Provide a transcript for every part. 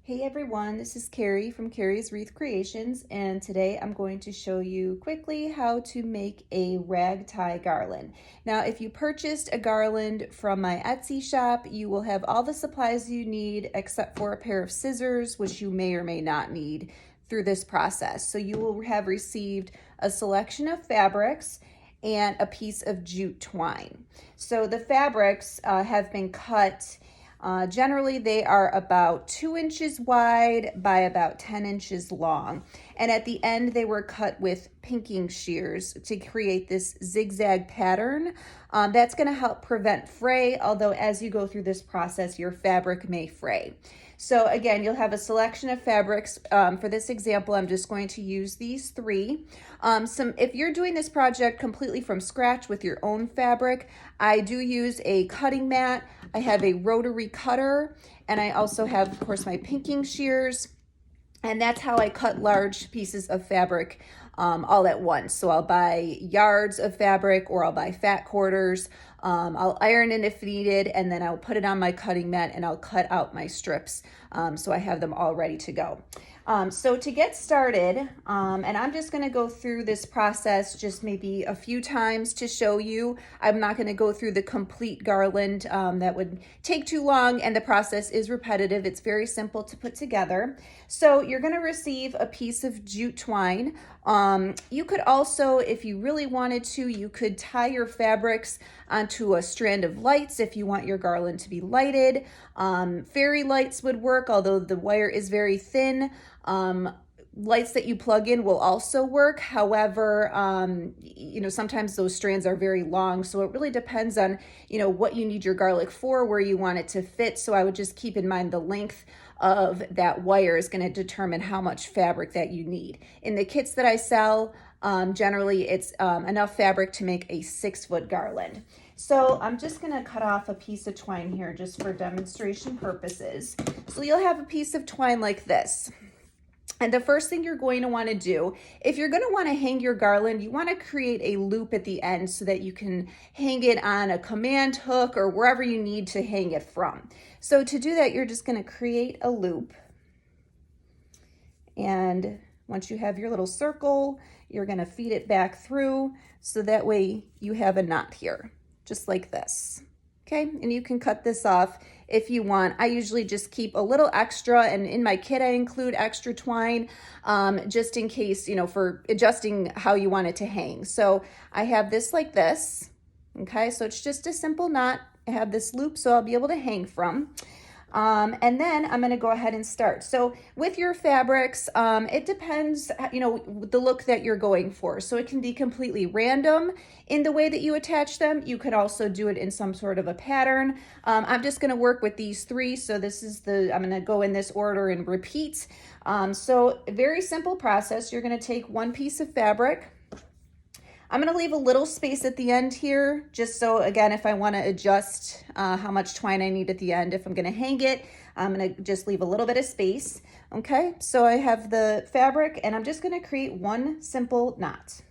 Hey everyone, this is Carrie from Carrie's Wreath Creations, and today I'm going to show you quickly how to make a rag tie garland. Now, if you purchased a garland from my Etsy shop, you will have all the supplies you need except for a pair of scissors, which you may or may not need through this process. So you will have received a selection of fabrics and a piece of jute twine. So the fabrics have been cut. Generally, they are about 2 inches wide by about 10 inches long. And at the end, they were cut with pinking shears to create this zigzag pattern. That's going to help prevent fray, although as you go through this process, your fabric may fray. So again, you'll have a selection of fabrics. For this example, I'm just going to use these three. If you're doing this project completely from scratch with your own fabric, I do use a cutting mat. I have a rotary cutter, and I also have, of course, my pinking shears. And that's how I cut large pieces of fabric all at once. So I'll buy yards of fabric, or I'll buy fat quarters. I'll iron it if needed, and then I'll put it on my cutting mat and I'll cut out my strips so I have them all ready to go. So to get started, and I'm just going to go through this process just maybe a few times to show you. I'm not going to go through the complete garland. That would take too long, and the process is repetitive. It's very simple to put together. So you're going to receive a piece of jute twine. You could also, if you really wanted to, you could tie your fabrics onto a strand of lights if you want your garland to be lighted. Fairy lights would work, although the wire is very thin. Lights that you plug in will also work. However, sometimes those strands are very long, so it really depends on, what you need your garlic for, where you want it to fit. So I would just keep in mind the length of that wire is going to determine how much fabric that you need. In the kits that I sell, generally it's enough fabric to make a 6-foot garland. So I'm just going to cut off a piece of twine here just for demonstration purposes. So you'll have a piece of twine like this. And the first thing you're going to want to do, if you're going to want to hang your garland, you want to create a loop at the end so that you can hang it on a command hook or wherever you need to hang it from. So to do that, you're just going to create a loop. And once you have your little circle, you're going to feed it back through so that way you have a knot here, just like this. Okay, and you can cut this off if you want. I usually just keep a little extra, and in my kit I include extra twine just in case, for adjusting how you want it to hang. So I have this like this. Okay, so it's just a simple knot. I have this loop so I'll be able to hang from. And then I'm going to go ahead and start. So with your fabrics, it depends, the look that you're going for. So it can be completely random in the way that you attach them. You could also do it in some sort of a pattern. I'm just going to work with these three. So I'm going to go in this order and repeat. So a very simple process. You're going to take one piece of fabric. I'm going to leave a little space at the end here, just so, again, if I want to adjust how much twine I need at the end, if I'm going to hang it, I'm going to just leave a little bit of space. Okay, so I have the fabric, and I'm just going to create one simple knot.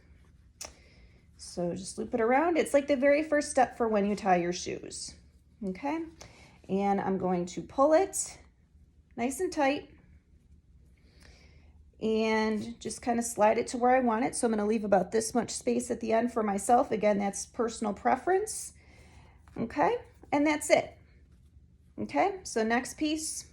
So just loop it around. It's like the very first step for when you tie your shoes. Okay, and I'm going to pull it nice and tight, and just kind of slide it to where I want it. So I'm going to leave about this much space at the end for myself. Again, that's personal preference. Okay, and that's it. Okay, so next piece,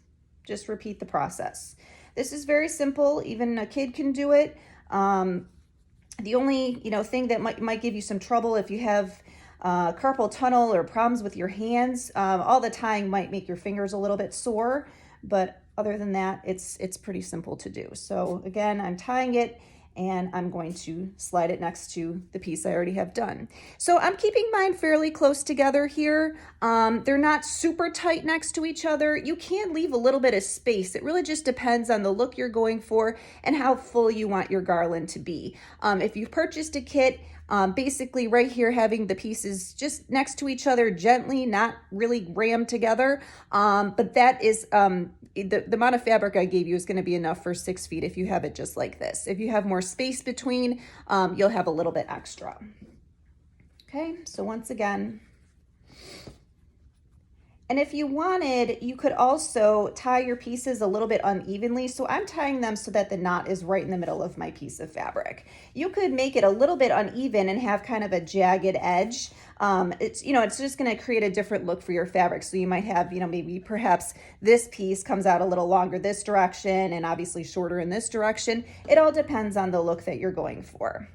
just repeat the process. This is very simple. Even a kid can do it. The only thing that might give you some trouble if you have carpal tunnel or problems with your hands, all the tying might make your fingers a little bit sore, but other than that, it's pretty simple to do. So again, I'm tying it, and I'm going to slide it next to the piece I already have done. So I'm keeping mine fairly close together here. They're not super tight next to each other. You can leave a little bit of space. It really just depends on the look you're going for and how full you want your garland to be. If you've purchased a kit, basically right here having the pieces just next to each other gently, not really rammed together, but that is the amount of fabric I gave you is going to be enough for 6 feet if you have it just like this. If you have more space between, you'll have a little bit extra. Okay, so once again, And if you wanted, you could also tie your pieces a little bit unevenly. So I'm tying them so that the knot is right in the middle of my piece of fabric. You could make it a little bit uneven and have kind of a jagged edge. It's just going to create a different look for your fabric. So you might have, maybe perhaps this piece comes out a little longer this direction and obviously shorter in this direction. It all depends on the look that you're going for.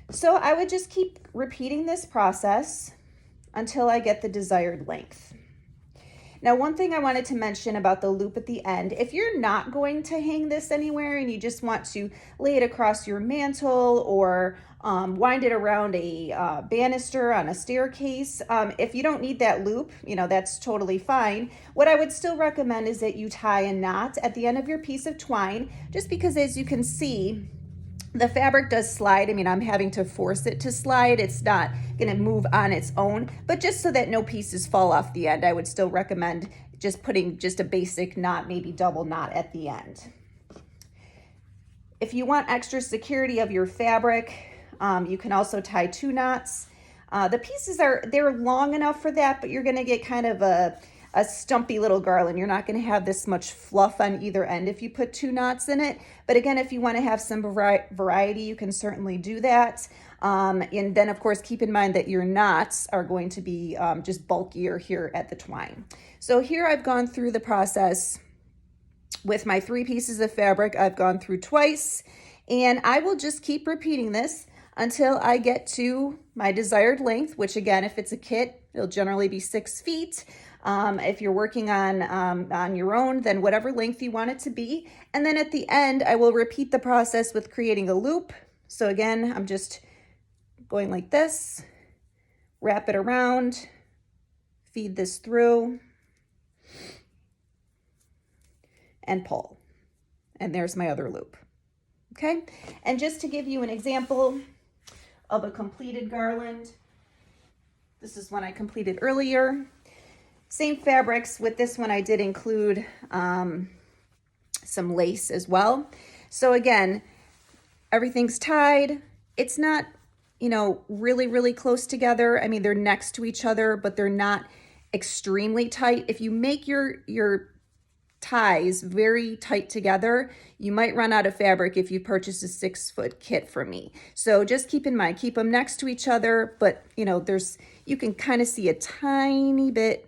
So I would just keep repeating this process until I get the desired length. Now, one thing I wanted to mention about the loop at the end, if you're not going to hang this anywhere and you just want to lay it across your mantle or wind it around a banister on a staircase, if you don't need that loop, that's totally fine. What I would still recommend is that you tie a knot at the end of your piece of twine, just because as you can see, the fabric does slide. I mean, I'm having to force it to slide. It's not going to move on its own, but just so that no pieces fall off the end, I would still recommend just putting just a basic knot, maybe double knot at the end. If you want extra security of your fabric, you can also tie 2 knots. The pieces they're long enough for that, but you're going to get kind of a stumpy little garland. You're not going to have this much fluff on either end if you put 2 knots in it. But again, if you want to have some variety, you can certainly do that. And then of course, keep in mind that your knots are going to be just bulkier here at the twine. So here I've gone through the process with my 3 pieces of fabric. I've gone through twice, and I will just keep repeating this until I get to my desired length, which again, if it's a kit, it'll generally be 6 feet. If you're working on your own, then whatever length you want it to be. And then at the end, I will repeat the process with creating a loop. So again, I'm just going like this, wrap it around, feed this through, and pull. And there's my other loop. Okay, and just to give you an example of a completed garland, this is one I completed earlier. Same fabrics. With this one, I did include some lace as well. So again, everything's tied. It's not, really, really close together. I mean, they're next to each other, but they're not extremely tight. If you make your ties very tight together, you might run out of fabric if you purchase a 6-foot kit from me. So just keep in mind, keep them next to each other, but you can kind of see a tiny bit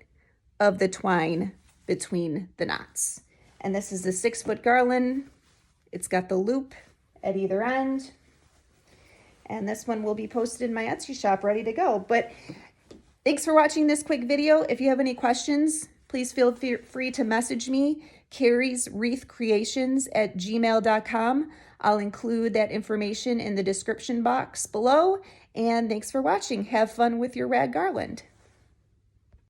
of the twine between the knots. And this is the 6-foot garland. It's got the loop at either end. And this one will be posted in my Etsy shop ready to go. But thanks for watching this quick video. If you have any questions, please feel free to message me, carrieswreathcreations@gmail.com. I'll include that information in the description box below. And thanks for watching. Have fun with your rag garland.